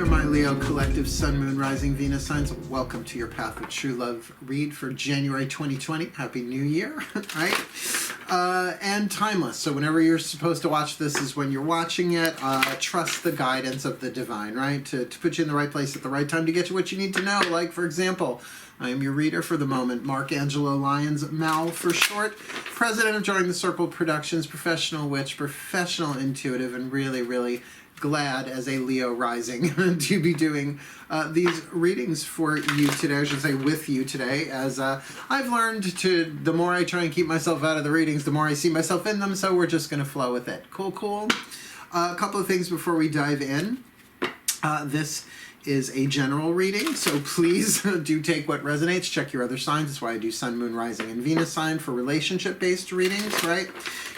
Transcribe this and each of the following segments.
my Leo collective Sun, Moon, Rising, Venus signs. Welcome to your Path of True Love read for January 2020. Happy New Year, right? And timeless. So whenever you're supposed to watch this is when you're watching it. Trust the guidance of the divine, right? To put you in the right place at the right time to get you what you need to know. Like, for example, I am your reader for the moment, Mark Angelo Lyons, Mal for short, president of Joining the Circle Productions, professional witch, professional intuitive, and really, really glad as a Leo rising to be doing these readings for you today. I should say with you today, as I've learned to, the more I try and keep myself out of the readings, the more I see myself in them, so we're just going to flow with it. Cool, cool. A couple of things before we dive in. This is a general reading, so please do take what resonates. Check your other signs. That's why I do Sun, Moon, Rising, and Venus sign for relationship-based readings, right?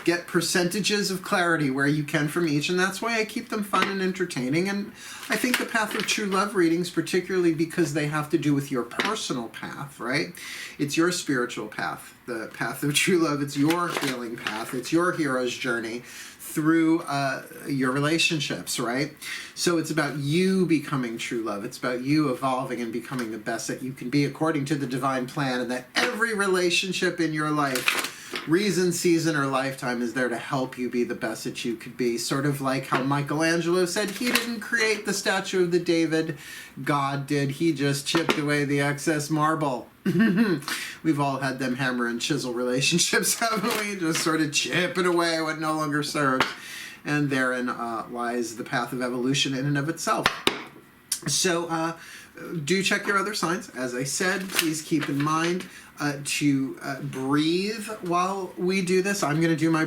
Get percentages of clarity where you can from each, and that's why I keep them fun and entertaining. And I think the Path of True Love readings, particularly because they have to do with your personal path, right? It's your spiritual path, the Path of True Love. It's your healing path. It's your hero's journey through your relationships, right? So it's about you becoming true love. It's about you evolving and becoming the best that you can be according to the divine plan, and that every relationship in your life, reason, season, or lifetime, is there to help you be the best that you could be. Sort of like how Michelangelo said he didn't create the statue of the David, God did. He just chipped away the excess marble. We've all had them hammer and chisel relationships, haven't we? Just sort of chipping away what no longer serves. And therein lies the path of evolution in and of itself. So do check your other signs. As I said, please keep in mind to breathe while we do this. I'm going to do my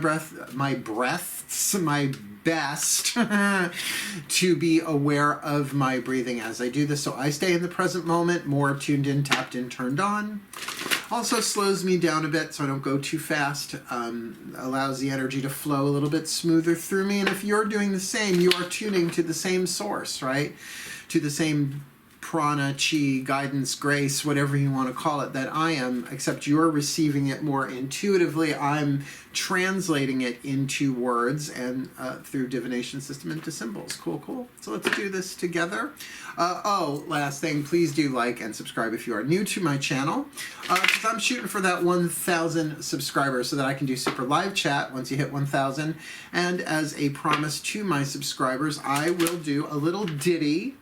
best to be aware of my breathing as I do this, so I stay in the present moment, more tuned in, tapped in, turned on. Also slows me down a bit so I don't go too fast, allows the energy to flow a little bit smoother through me. And if you're doing the same, you are tuning to the same source, right? To the same prana, chi, guidance, grace, whatever you want to call it, that I am, except you're receiving it more intuitively. I'm translating it into words and through divination system into symbols. Cool, cool. So let's do this together. Last thing, please do like and subscribe if you are new to my channel, because I'm shooting for that 1,000 subscribers so that I can do super live chat once you hit 1,000. And as a promise to my subscribers, I will do a little ditty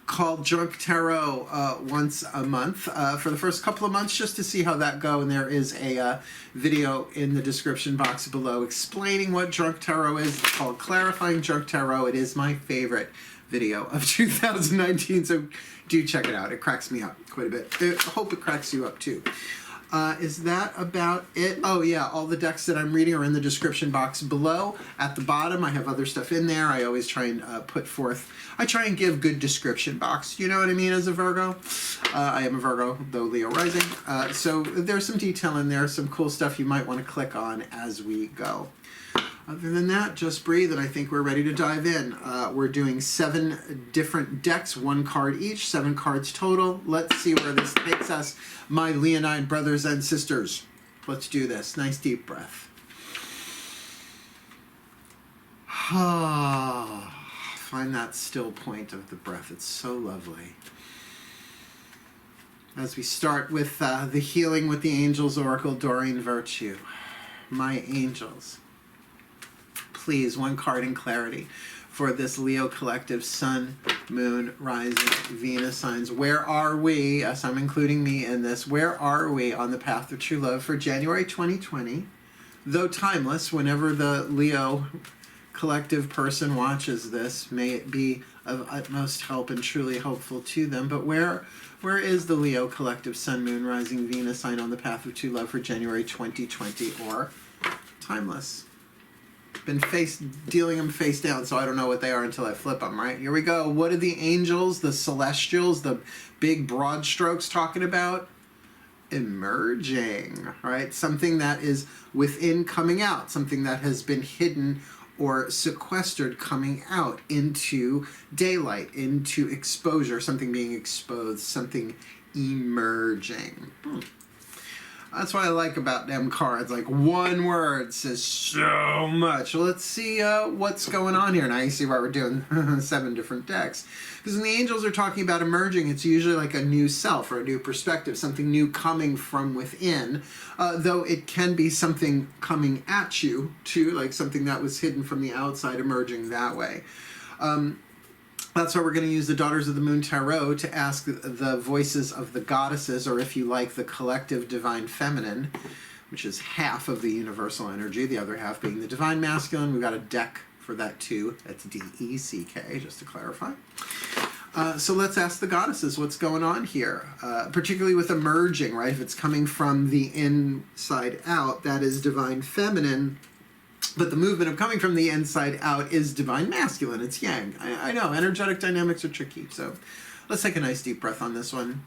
called Drunk Tarot once a month for the first couple of months, just to see how that go. And there is a video in the description box below explaining what Drunk Tarot is. It's called Clarifying Drunk Tarot. It is my favorite video of 2019, so do check it out. It cracks me up quite a bit. I hope it cracks you up too. Is that about it? Oh yeah, all the decks that I'm reading are in the description box below. At the bottom, I have other stuff in there. I always try and I try and give good description box. You know what I mean as a Virgo? I am a Virgo, though Leo rising. So there's some detail in there, some cool stuff you might want to click on as we go. Other than that, just breathe, and I think we're ready to dive in. We're doing 7 different decks, 1 card each, 7 cards total. Let's see where this takes us, my Leonine brothers and sisters. Let's do this. Nice deep breath. Find that still point of the breath. It's so lovely. As we start with the healing with the Angels Oracle, Doreen Virtue. My angels, please, 1 card in clarity for this Leo collective Sun, Moon, Rising, Venus signs. Where are we? Yes, I'm including me in this. Where are we on the path of true love for January 2020? Though timeless, whenever the Leo collective person watches this, may it be of utmost help and truly hopeful to them. But where is the Leo collective Sun, Moon, Rising, Venus sign on the path of true love for January 2020, or timeless? Been dealing them face down, so I don't know what they are until I flip them, right? Here we go. What are the angels, the celestials, the big broad strokes talking about? Emerging, right? Something that is within coming out, something that has been hidden or sequestered coming out into daylight, into exposure, something being exposed, something emerging. That's what I like about them cards. Like one word says so much. Well, let's see what's going on here. Now you see why we're doing 7 different decks. Because when the angels are talking about emerging, it's usually like a new self or a new perspective, something new coming from within. Though it can be something coming at you too, like something that was hidden from the outside emerging that way. That's why we're going to use the Daughters of the Moon Tarot to ask the voices of the goddesses, or if you like, the collective divine feminine, which is half of the universal energy, the other half being the divine masculine. We've got a deck for that too. That's D-E-C-K, just to clarify. So let's ask the goddesses what's going on here, particularly with emerging, right? If it's coming from the inside out, that is divine feminine. But the movement of coming from the inside out is divine masculine. It's yang. I know, energetic dynamics are tricky. So let's take a nice deep breath on this one.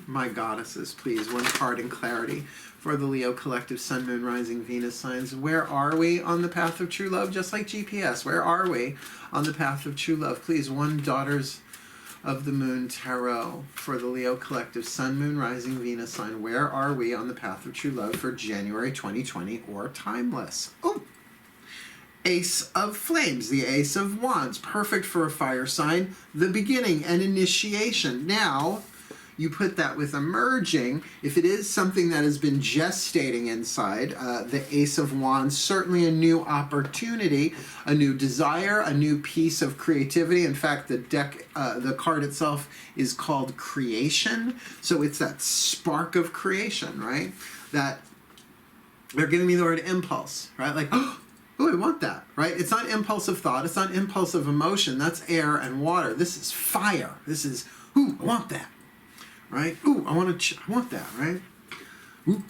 My goddesses, please, one card in clarity for the Leo collective Sun, Moon, Rising, Venus signs. Where are we on the path of true love? Just like GPS, where are we on the path of true love? Please, one Daughters of the Moon Tarot for the Leo collective Sun, Moon, Rising, Venus sign. Where are we on the path of true love for January 2020 or timeless? Oh, Ace of Flames, the Ace of Wands, perfect for a fire sign, the beginning and initiation. Now, you put that with emerging. If it is something that has been gestating inside, the Ace of Wands, certainly a new opportunity, a new desire, a new piece of creativity. In fact, the deck, the card itself is called Creation. So it's that spark of creation, right? That they're giving me the word impulse, right? Like, oh, I want that, right? It's not impulsive thought. It's not impulsive emotion. That's air and water. This is fire. This is, ooh, I want that. Right? Ooh, I want that, right? Ooh.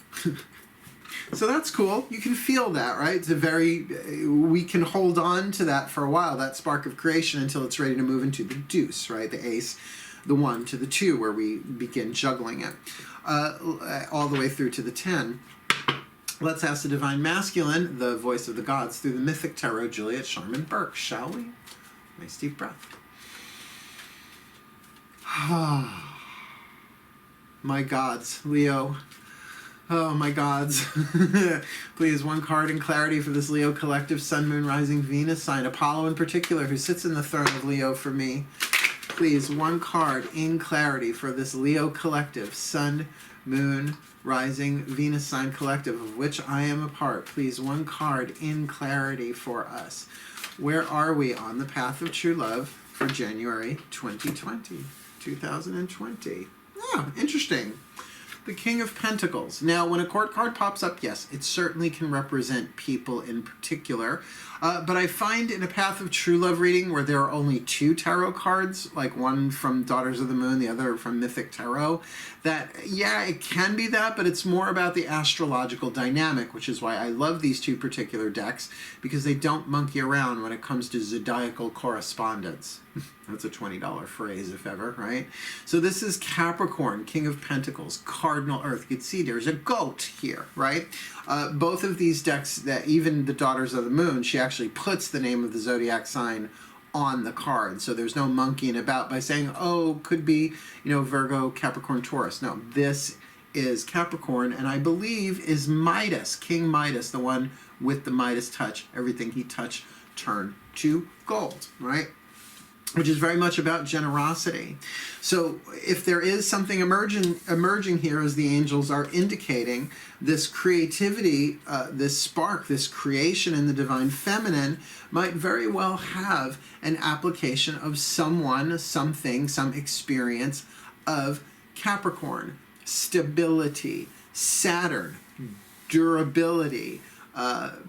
So that's cool. You can feel that, right? It's a very, we can hold on to that for a while, that spark of creation, until it's ready to move into the deuce, right? The ace, the 1 to the 2, where we begin juggling it, all the way through to the 10. Let's ask the divine masculine, the voice of the gods, through the mythic tarot, Juliet Sharman Burke, shall we? Nice deep breath. My gods, Leo. Oh, my gods. Please, one card in clarity for this Leo collective Sun, Moon, Rising, Venus sign. Apollo in particular, who sits in the throne of Leo for me. Please, one card in clarity for this Leo collective Sun, Moon, Rising, Venus sign collective, of which I am a part. Please, one card in clarity for us. Where are we on the path of true love for January 2020? Yeah, interesting. The King of Pentacles. Now, when a court card pops up, yes, it certainly can represent people in particular. But I find in a Path of True Love reading where there are only 2 tarot cards, like one from Daughters of the Moon, the other from Mythic Tarot, that, yeah, it can be that, but it's more about the astrological dynamic, which is why I love these 2 particular decks, because they don't monkey around when it comes to zodiacal correspondence. That's a $20 phrase, if ever, right? So this is Capricorn, King of Pentacles, Cardinal Earth. You can see there's a goat here, right? Both of these decks, that even the Daughters of the Moon, she actually puts the name of the zodiac sign on the card. So there's no monkeying about by saying, oh, could be, Virgo, Capricorn, Taurus. No, this is Capricorn, and I believe is Midas, King Midas, the one with the Midas touch. Everything he touched turned to gold, right? Which is very much about generosity. So if there is something emerging here, as the angels are indicating, this creativity, this spark, this creation in the divine feminine might very well have an application of someone, something, some experience of Capricorn, stability, Saturn, durability,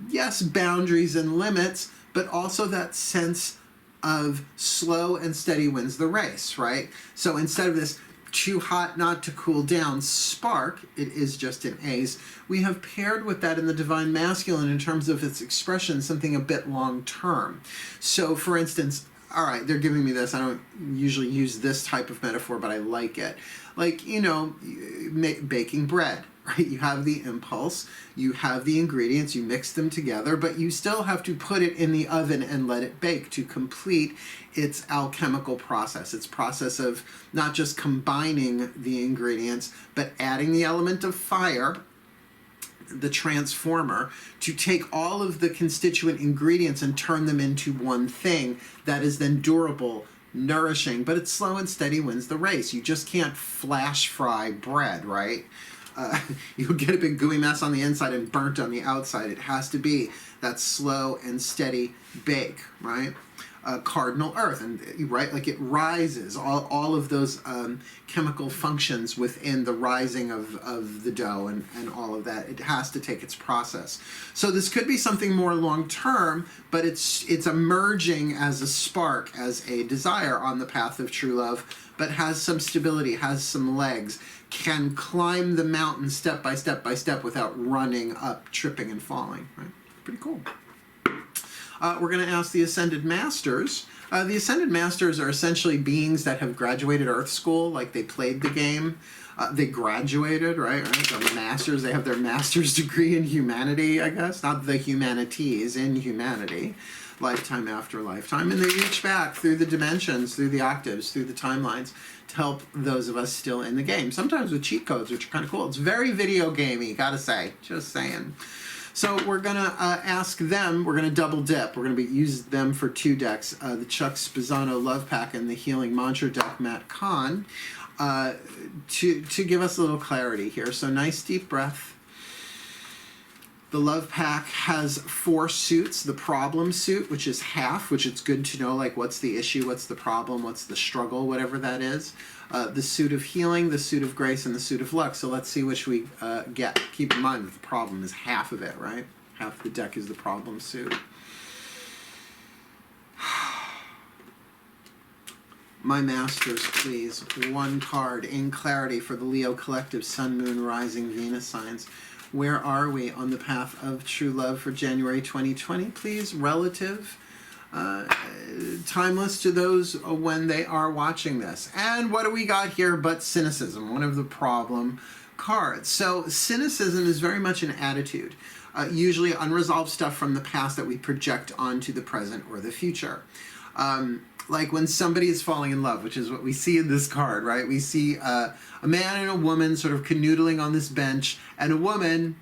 yes, boundaries and limits, but also that sense of slow and steady wins the race, right? So instead of this too hot not to cool down spark, it is just an ace. We have paired with that in the divine masculine in terms of its expression, something a bit long term. So for instance, all right, they're giving me this. I don't usually use this type of metaphor, but I like it. Like, baking bread, right? You have the impulse, you have the ingredients, you mix them together, but you still have to put it in the oven and let it bake to complete its alchemical process, its process of not just combining the ingredients, but adding the element of fire, the transformer, to take all of the constituent ingredients and turn them into one thing that is then durable, nourishing, but it's slow and steady wins the race. You just can't flash fry bread, right? You'll get a big gooey mess on the inside and burnt on the outside. It has to be that slow and steady bake, right? Cardinal earth, and right, like it rises, all of those chemical functions within the rising of the dough and all of that. It has to take its process. So this could be something more long term, but it's emerging as a spark, as a desire on the path of true love, but has some stability, has some legs, can climb the mountain step by step by step without running up, tripping and falling, right? Pretty cool. We're going to ask the Ascended Masters. The Ascended Masters are essentially beings that have graduated Earth School, like they played the game. They graduated, right? The Masters, they have their master's degree in humanity, I guess. Not the humanities, in humanity. Lifetime after lifetime. And they reach back through the dimensions, through the octaves, through the timelines, to help those of us still in the game. Sometimes with cheat codes, which are kind of cool. It's very video gamey, gotta say. Just saying. So we're going to ask them, we're going to double dip. We're going to use them for 2 decks, the Chuck Spezzano Love Pack and the Healing Mantra deck, Matt Kahn, to give us a little clarity here. So nice deep breath. The Love Pack has 4 suits. The problem suit, which is half, which it's good to know, like what's the issue, what's the problem, what's the struggle, whatever that is. The suit of healing, the suit of grace, and the suit of luck. So let's see which we get. Keep in mind that the problem is half of it, right? Half the deck is the problem suit. My masters, please. 1 card in clarity for the Leo Collective Sun, Moon, Rising, Venus signs. Where are we on the path of true love for January 2020? Please, relative, timeless to those when they are watching this. And what do we got here but cynicism, one of the problem cards. So cynicism is very much an attitude, usually unresolved stuff from the past that we project onto the present or the future. Like when somebody is falling in love, which is what we see in this card, right? We see a man and a woman sort of canoodling on this bench, and a woman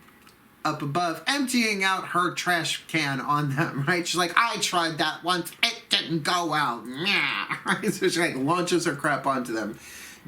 up above emptying out her trash can on them, right? She's like, I tried that once, it didn't go well. Right? So she like launches her crap onto them.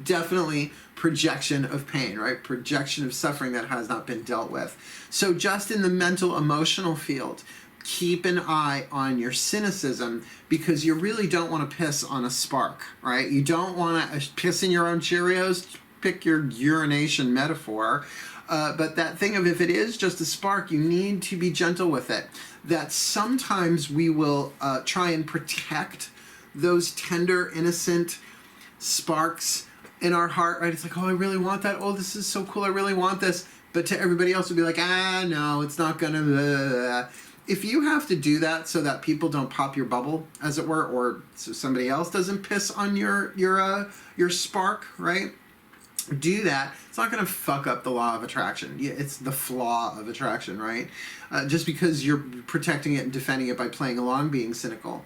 Definitely projection of pain, right? Projection of suffering that has not been dealt with. So just in the mental, emotional field, keep an eye on your cynicism, because you really don't want to piss on a spark, right? You don't want to piss in your own Cheerios, pick your urination metaphor. But that thing of if it is just a spark, you need to be gentle with it. That sometimes we will try and protect those tender, innocent sparks in our heart, right? It's like, oh, I really want that. Oh, this is so cool. I really want this. But to everybody else would be like, no, it's not going to... If you have to do that so that people don't pop your bubble, as it were, or so somebody else doesn't piss on your spark, right? Do that. It's not going to fuck up the law of attraction. It's the flaw of attraction, right? Just because you're protecting it and defending it by playing along, being cynical.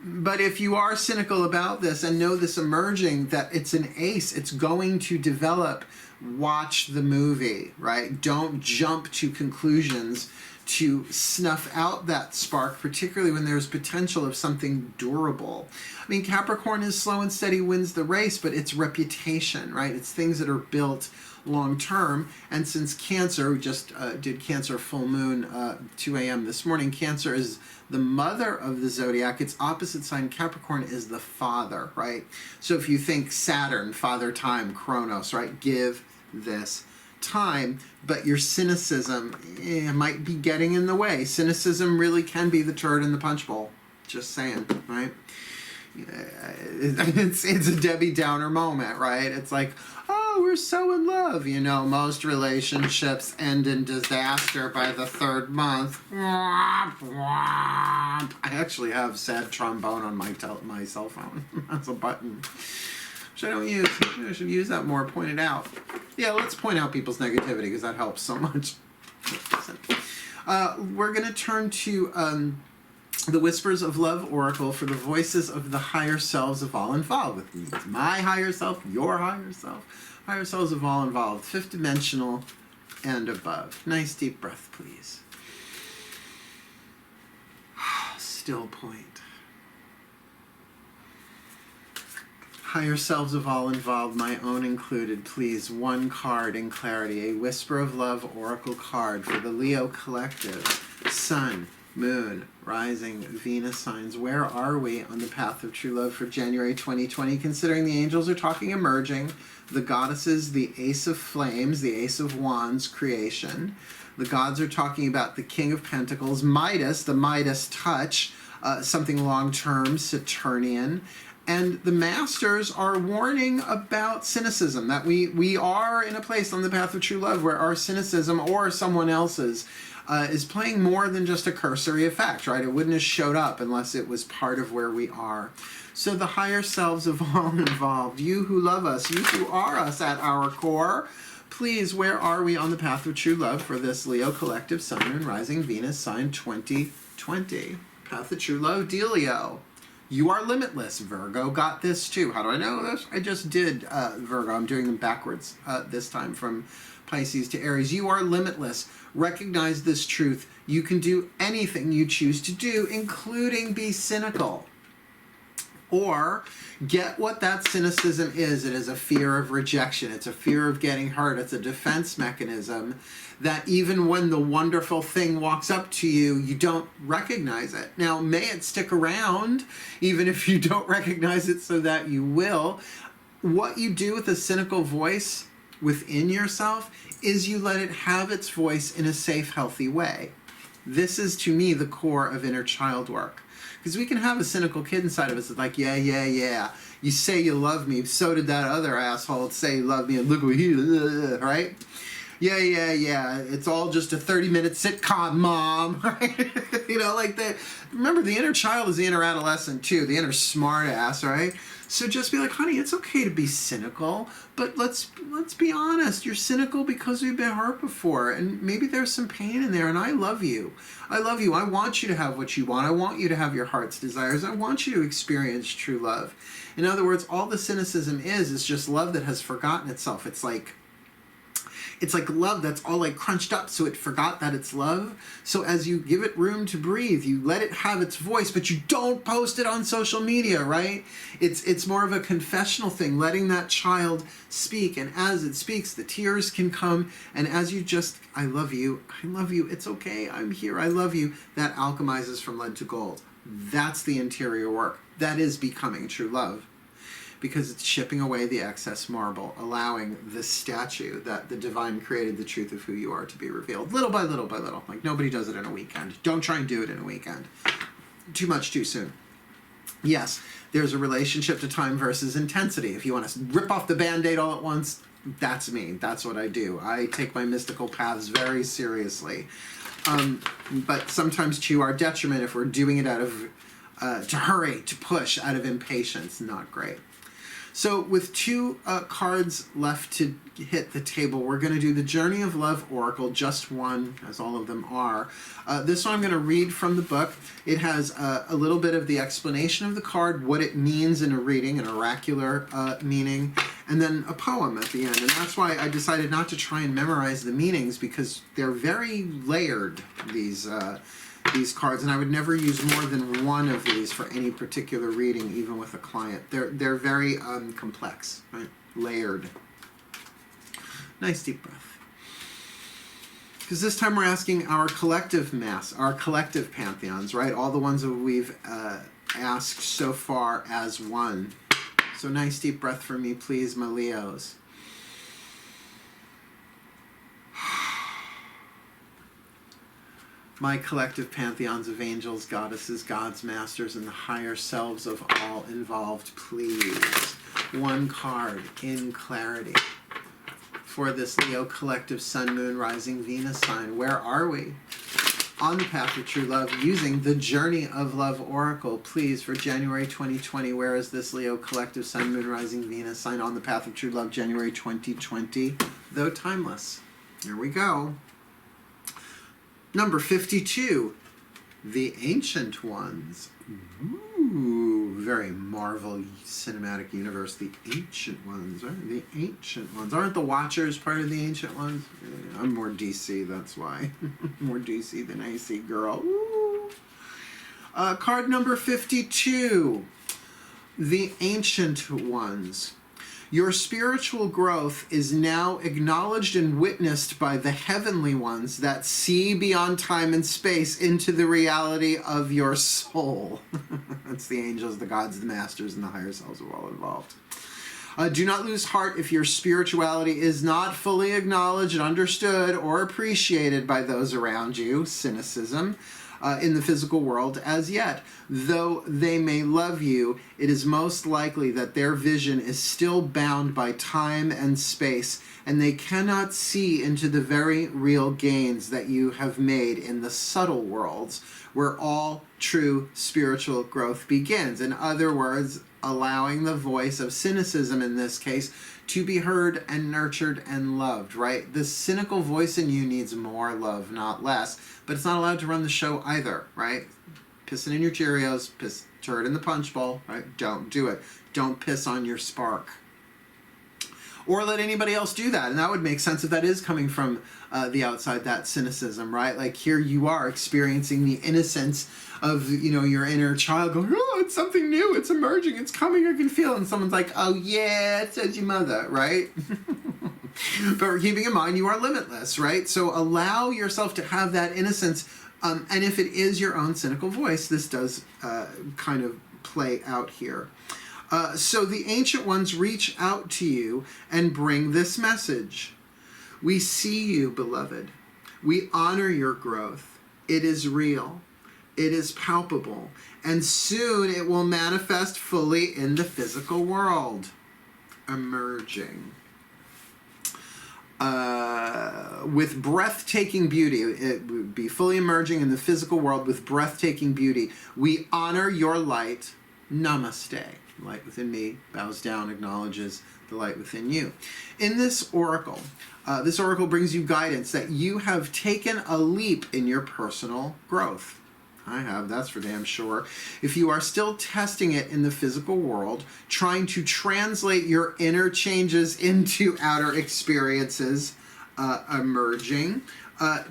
But if you are cynical about this and know this emerging, that it's an ace, it's going to develop, watch the movie, right? Don't jump to conclusions to snuff out that spark, particularly when there's potential of something durable. I mean, Capricorn is slow and steady wins the race, but it's reputation, right? It's things that are built long term. And since Cancer, we just did Cancer full moon 2 a.m. this morning, Cancer is the mother of the zodiac. Its opposite sign, Capricorn, is the father, right? So if you think Saturn, father time, Chronos, right? Give this time, but your cynicism might be getting in the way. Cynicism really can be the turd in the punch bowl. Just saying, right? It's a Debbie Downer moment, right? It's like, oh, we're so in love. You know, most relationships end in disaster by the 3rd month. I actually have sad trombone on my cell phone. That's a button. which I don't use. Maybe I should use that more, point it out. Yeah, let's point out people's negativity because that helps so much. We're going to turn to the Whispers of Love Oracle for the voices of the higher selves of all involved. With me, my higher self, your higher selves of all involved, fifth dimensional and above. Nice deep breath, please. Still point. Higher selves of all involved, my own included, please. One card in clarity, a Whisper of Love Oracle card for the Leo collective. Sun, Moon, Rising, Venus signs. Where are we on the path of true love for January 2020? Considering the angels are talking emerging, the goddesses, the Ace of Flames, the Ace of Wands, creation. The gods are talking about the King of Pentacles, Midas, the Midas touch, something long-term, Saturnian. And the masters are warning about cynicism, that we are in a place on the path of true love where our cynicism or someone else's is playing more than just a cursory effect, right? It wouldn't have showed up unless it was part of where we are. So the higher selves of all involved, you who love us, you who are us at our core, please, where are we on the path of true love for this Leo collective, Sun, Moon, Rising, Venus sign 2020? Path of true love, Delio. You are limitless. Virgo got this too. How do I know this? I just did Virgo. I'm doing them backwards this time from Pisces to Aries. You are limitless. Recognize this truth. You can do anything you choose to do, including be cynical. Or get what that cynicism is. It is a fear of rejection. It's a fear of getting hurt. It's a defense mechanism that even when the wonderful thing walks up to you, you don't recognize it. Now, may it stick around, even if you don't recognize it, so that you will. What you do with a cynical voice within yourself is you let it have its voice in a safe, healthy way. This is, to me, the core of inner child work. Because we can have a cynical kid inside of us that's like, yeah. You say you love me, so did that other asshole say you love me, and look what he, right? Yeah. It's all just a 30-minute sitcom, Mom. Right? You know, like that. Remember, the inner child is the inner adolescent too, the inner smart ass, right? So just be like, honey, it's okay to be cynical, but let's be honest. You're cynical because we've been hurt before, and maybe there's some pain in there, and I love you. I love you. I want you to have what you want. I want you to have your heart's desires. I want you to experience true love. In other words, all the cynicism is just love that has forgotten itself. It's like love that's all like crunched up so it forgot that it's love. So as you give it room to breathe, you let it have its voice, but you don't post it on social media, right? It's more of a confessional thing, letting that child speak. And as it speaks, the tears can come. And as you just, I love you, it's okay, I'm here, I love you, that alchemizes from lead to gold. That's the interior work. That is becoming true love. Because it's chipping away the excess marble, allowing the statue that the divine created the truth of who you are to be revealed, little by little by little. Like, nobody does it in a weekend. Don't try and do it in a weekend. Too much too soon. Yes, there's a relationship to time versus intensity. If you want to rip off the Band-Aid all at once, that's me. That's what I do. I take my mystical paths very seriously. But sometimes to our detriment if we're doing it out of, to hurry, to push, out of impatience. Not great. So with two cards left to hit the table, we're going to do the Journey of Love Oracle, just one, as all of them are. This one I'm going to read from the book. It has a little bit of the explanation of the card, what it means in a reading, an oracular meaning, and then a poem at the end. And that's why I decided not to try and memorize the meanings, because they're very layered, these cards, and I would never use more than one of these for any particular reading, even with a client. They're very complex, right? Layered. Nice deep breath. Because this time we're asking our collective our collective pantheons, right? All the ones that we've asked so far as one. So nice deep breath for me, please, my Leos. My collective pantheons of angels, goddesses, gods, masters, and the higher selves of all involved, please. One card in clarity for this Leo collective Sun, Moon, Rising, Venus sign. Where are we on the path of true love using the Journey of Love Oracle. Please, for January 2020, where is this Leo collective Sun, Moon, Rising, Venus sign on the path of true love, January 2020, though timeless? Here we go. Number 52, the Ancient Ones. Ooh, very Marvel cinematic universe. The Ancient Ones, right? The Ancient Ones. Aren't the Watchers part of the Ancient Ones? Yeah, I'm more DC, that's why. More DC than AC girl. Ooh. Card number 52, the Ancient Ones. Your spiritual growth is now acknowledged and witnessed by the heavenly ones that see beyond time and space into the reality of your soul. That's the angels, the gods, the masters, and the higher selves are all involved. Do not lose heart if your spirituality is not fully acknowledged, understood, or appreciated by those around you. Cynicism. In the physical world as yet. Though they may love you, it is most likely that their vision is still bound by time and space, and they cannot see into the very real gains that you have made in the subtle worlds, where all true spiritual growth begins. In other words, allowing the voice of cynicism in this case to be heard and nurtured and loved, right? The cynical voice in you needs more love, not less, but it's not allowed to run the show either, right? Pissing in your Cheerios, turd in the punch bowl, right? Don't do it. Don't piss on your spark. Or let anybody else do that. And that would make sense if that is coming from the outside, that cynicism, right? Like here you are experiencing the innocence of, you know, your inner child going, oh, it's something new, it's emerging, it's coming, I can feel it. And someone's like, oh yeah, it says your mother, right? But keeping in mind you are limitless, right? So allow yourself to have that innocence. And if it is your own cynical voice, this does kind of play out here. So the Ancient Ones reach out to you and bring this message. We see you, beloved. We honor your growth. It is real. It is palpable. And soon it will manifest fully in the physical world. Emerging. With breathtaking beauty. It would be fully emerging in the physical world with breathtaking beauty. We honor your light. Namaste. Light within me bows down, acknowledges the light within you. In this oracle brings you guidance that you have taken a leap in your personal growth. I have, that's for damn sure. If you are still testing it in the physical world, trying to translate your inner changes into outer experiences emerging,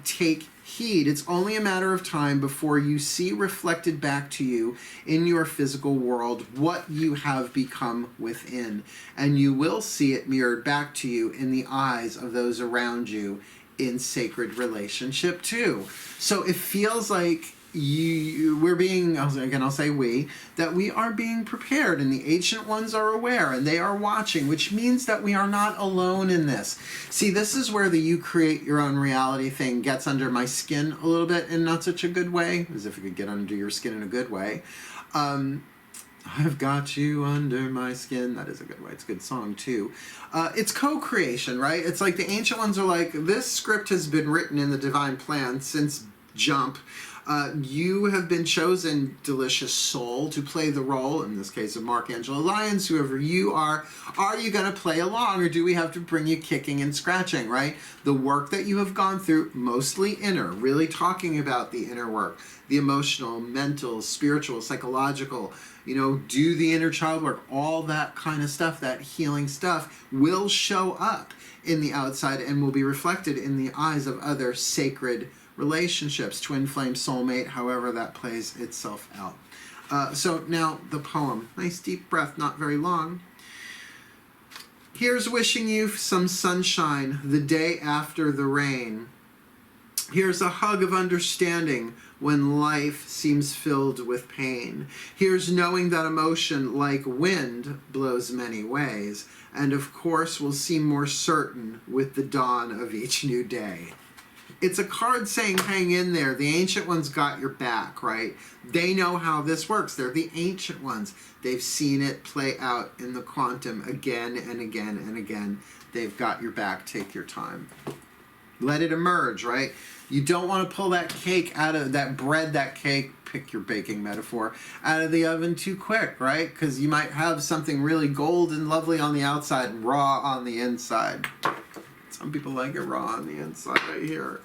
take heed. It's only a matter of time before you see reflected back to you in your physical world what you have become within. And you will see it mirrored back to you in the eyes of those around you in sacred relationship too. So it feels like we're being, again, I'll say that we are being prepared, and the Ancient Ones are aware and they are watching, which means that we are not alone in this. See, this is where the you create your own reality thing gets under my skin a little bit in not such a good way, as if it could get under your skin in a good way. I've got you under my skin. That is a good way. It's a good song too. It's co-creation, right? It's like the Ancient Ones are like, this script has been written in the divine plan since jump. You have been chosen, delicious soul, to play the role, in this case of Archangel Lyons, whoever you are you going to play along, or do we have to bring you kicking and scratching, right? The work that you have gone through, mostly inner, really talking about the inner work, the emotional, mental, spiritual, psychological, do the inner child work, all that kind of stuff, that healing stuff will show up in the outside and will be reflected in the eyes of other sacred relationships, twin flame, soulmate, however that plays itself out. So now the poem. Nice deep breath, not very long. Here's wishing you some sunshine the day after the rain. Here's a hug of understanding when life seems filled with pain. Here's knowing that emotion, like wind, blows many ways, and of course will seem more certain with the dawn of each new day. It's a card saying hang in there. The Ancient Ones got your back, right? They know how this works. They're the Ancient Ones. They've seen it play out in the quantum again and again and again. They've got your back. Take your time. Let it emerge, right? You don't want to pull that cake out of that bread, that cake, pick your baking metaphor, out of the oven too quick, right? Because you might have something really gold and lovely on the outside and raw on the inside. Some people like it raw on the inside right here.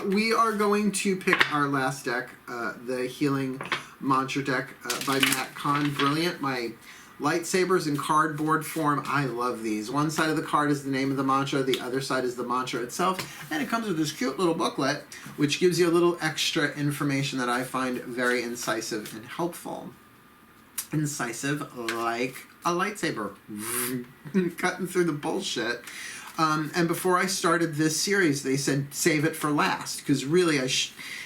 We are going to pick our last deck, the Healing Mantra deck by Kahn. Brilliant. My lightsabers in cardboard form. I love these. One side of the card is the name of the mantra. The other side is the mantra itself. And it comes with this cute little booklet, which gives you a little extra information that I find very incisive and helpful. Incisive like a lightsaber. Cutting through the bullshit. And before I started this series, they said, save it for last. Because really,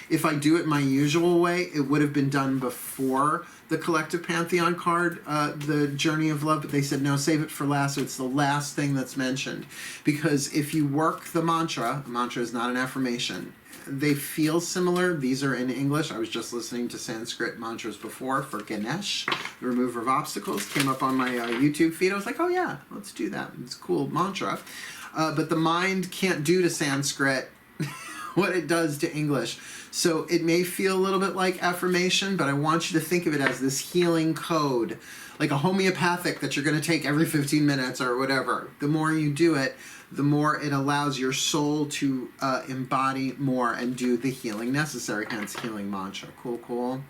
if I do it my usual way, it would have been done before the Collective Pantheon card, the Journey of Love. But they said, no, save it for last. So it's the last thing that's mentioned. Because if you work the mantra, a mantra is not an affirmation. They feel similar. These are in English. I was just listening to Sanskrit mantras before for Ganesh, the remover of obstacles. Came up on my YouTube feed. I was like, oh yeah, let's do that. It's a cool mantra. But the mind can't do to Sanskrit what it does to English. So it may feel a little bit like affirmation, but I want you to think of it as this healing code, like a homeopathic that you're going to take every 15 minutes or whatever. The more you do it, the more it allows your soul to embody more and do the healing necessary, hence healing mantra. Cool, cool.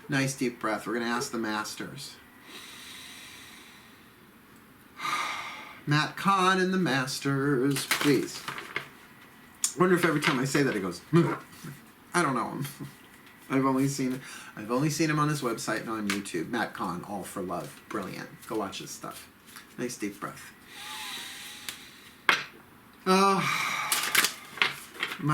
Nice deep breath. We're going to ask the masters. Matt Kahn and the masters, please. I wonder if every time I say that it goes, I don't know him. I've only seen him on his website and on YouTube. Matt Kahn, All for Love. Brilliant. Go watch his stuff. Nice deep breath. My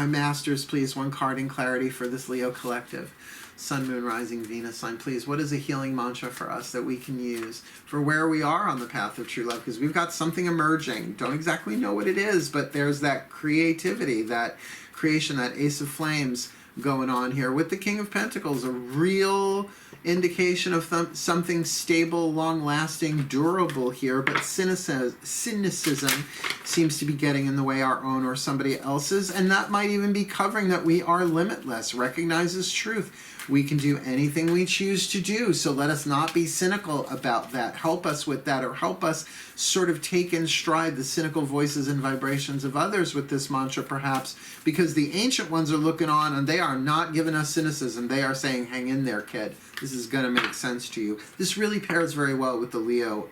masters, please, one card in clarity for this Leo collective. Sun, Moon, Rising, Venus sign, please. What is a healing mantra for us that we can use for where we are on the path of true love? Because we've got something emerging. Don't exactly know what it is, but there's that creativity, that creation, that Ace of Flames going on here with the King of Pentacles, a real indication of something stable, long-lasting, durable here, but cynicism seems to be getting in the way, our own or somebody else's, and that might even be covering that we are limitless, recognizes truth. We can do anything we choose to do, so let us not be cynical about that. Help us with that, or help us sort of take in stride the cynical voices and vibrations of others with this mantra, perhaps, because the ancient ones are looking on and they are not giving us cynicism. They are saying, hang in there, kid. This is going to make sense to you. This really pairs very well with the Leo,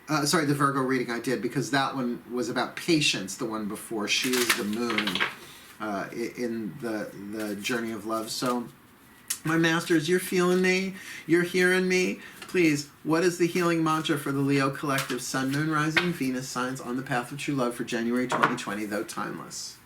the Virgo reading I did, because that one was about patience, the one before. She is the moon in the Journey of Love. So, my masters, you're feeling me, you're hearing me. Please, what is the healing mantra for the Leo collective Sun, Moon, Rising, Venus signs on the path of true love for January 2020, though timeless?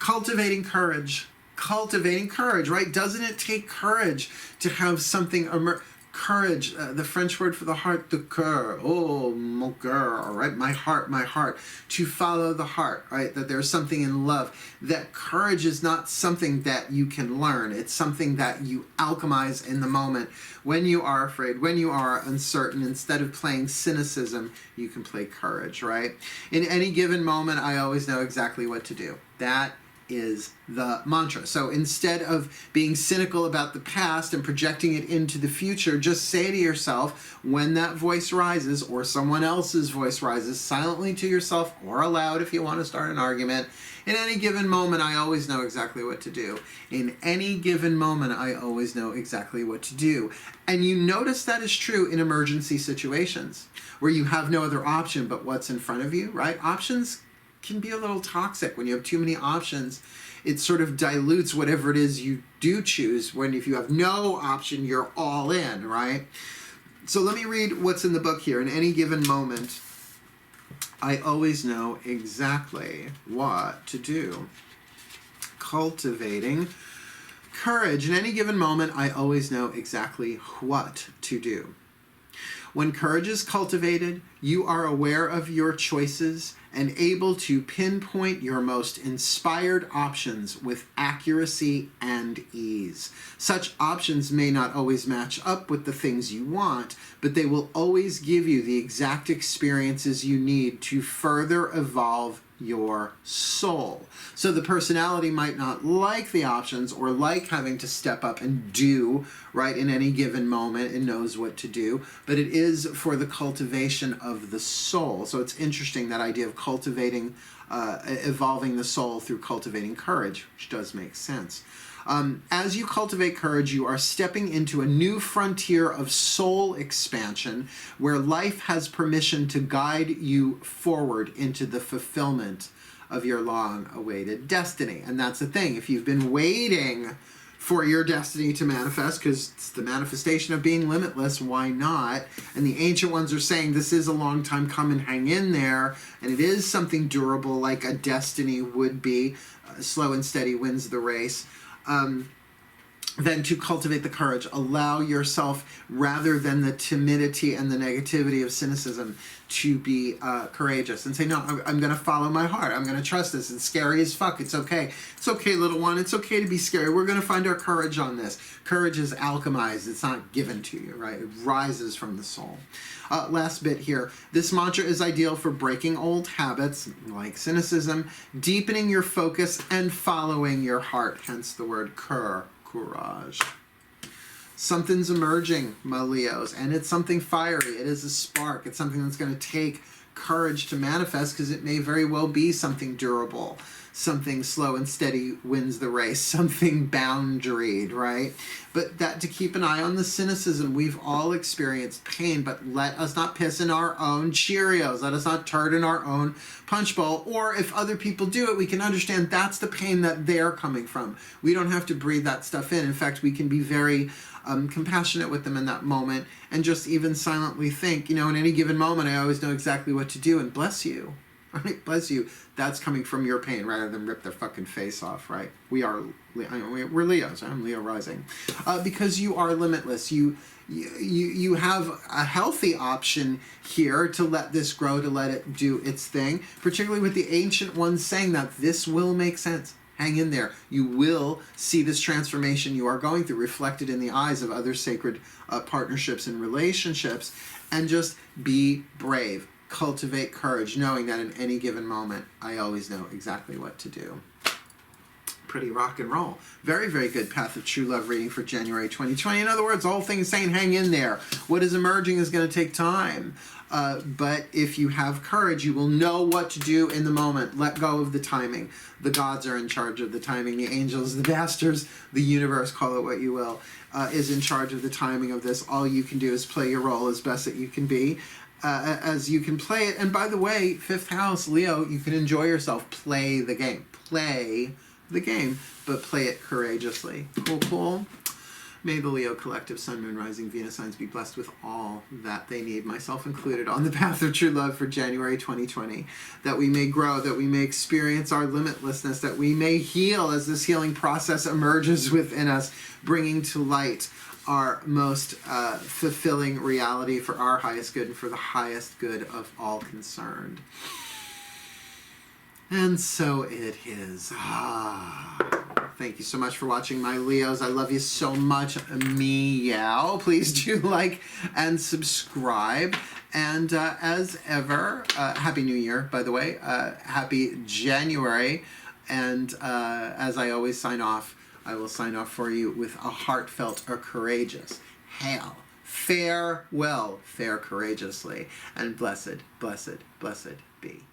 Cultivating courage. Cultivating courage, right? Doesn't it take courage to have something emerge? Courage, the French word for the heart, the cœur. Oh, mon cœur, right? My heart. To follow the heart, right? That there's something in love. That courage is not something that you can learn. It's something that you alchemize in the moment. When you are afraid, when you are uncertain, instead of playing cynicism, you can play courage, right? In any given moment, I always know exactly what to do. That is the mantra. So instead of being cynical about the past and projecting it into the future, just say to yourself, when that voice rises or someone else's voice rises, silently to yourself or aloud if you want to start an argument, in any given moment, I always know exactly what to do. In any given moment, I always know exactly what to do. And you notice that is true in emergency situations where you have no other option but what's in front of you, right? Options can be a little toxic. When you have too many options, it sort of dilutes whatever it is you do choose. When if you have no option, you're all in, right? So let me read what's in the book here. In any given moment, I always know exactly what to do. Cultivating courage. In any given moment, I always know exactly what to do. When courage is cultivated, you are aware of your choices and able to pinpoint your most inspired options with accuracy and ease. Such options may not always match up with the things you want, but they will always give you the exact experiences you need to further evolve your soul. So the personality might not like the options or like having to step up and do, right, in any given moment and knows what to do, but it is for the cultivation of the soul. So it's interesting, that idea of cultivating, evolving the soul through cultivating courage, which does make sense. As you cultivate courage, you are stepping into a new frontier of soul expansion where life has permission to guide you forward into the fulfillment of your long-awaited destiny. And that's the thing. If you've been waiting for your destiny to manifest, because it's the manifestation of being limitless, why not? And the ancient ones are saying this is a long time coming, hang in there, and it is something durable like a destiny would be. Slow and steady wins the race. Then to cultivate the courage, allow yourself, rather than the timidity and the negativity of cynicism, to be courageous and say, no, I'm going to follow my heart. I'm going to trust this. It's scary as fuck. It's okay. It's okay, little one. It's okay to be scary. We're going to find our courage on this. Courage is alchemized. It's not given to you, right? It rises from the soul. Last bit here. This mantra is ideal for breaking old habits like cynicism, deepening your focus, and following your heart. Hence the word courage. Something's emerging, my Leos, and it's something fiery. It is a spark. It's something that's going to take courage to manifest, because it may very well be something durable, something slow and steady wins the race, something boundaried, right? But that, to keep an eye on the cynicism. We've all experienced pain, but let us not piss in our own Cheerios. Let us not turd in our own punch bowl. Or if other people do it, we can understand that's the pain that they're coming from. We don't have to breathe that stuff in. In fact, we can be very compassionate with them in that moment, and just even silently think, in any given moment, I always know exactly what to do, and bless you. Right? Bless you. That's coming from your pain, rather than rip their fucking face off, right? We're Leos. I'm Leo rising. Because you are limitless. You have a healthy option here to let this grow, to let it do its thing, particularly with the ancient ones saying that this will make sense. Hang in there. You will see this transformation you are going through reflected in the eyes of other sacred partnerships and relationships. And just be brave. Cultivate courage, knowing that in any given moment, I always know exactly what to do. Pretty rock and roll. Very, very good Path of True Love reading for January 2020. In other words, all things saying hang in there. What is emerging is going to take time. But if you have courage, you will know what to do in the moment. Let go of the timing. The gods are in charge of the timing. The angels, the masters, the universe, call it what you will, is in charge of the timing of this. All you can do is play your role as best that you can be. As you can play it. And by the way, 5th house, Leo, you can enjoy yourself. Play the game. Play the game, but play it courageously. Cool, cool. May the Leo collective, Sun, Moon, Rising, Venus signs be blessed with all that they need, myself included, on the path of true love for January 2020. That we may grow, that we may experience our limitlessness, that we may heal as this healing process emerges within us, bringing to light our most fulfilling reality for our highest good and for the highest good of all concerned. And so it is. Thank you so much for watching, my Leos. I love you so much. Meow. Please do like and subscribe. And as ever, Happy New Year, by the way. Happy January. And as I always sign off, I will sign off for you with a heartfelt or courageous hail. Farewell, fare courageously, and blessed, blessed, blessed be.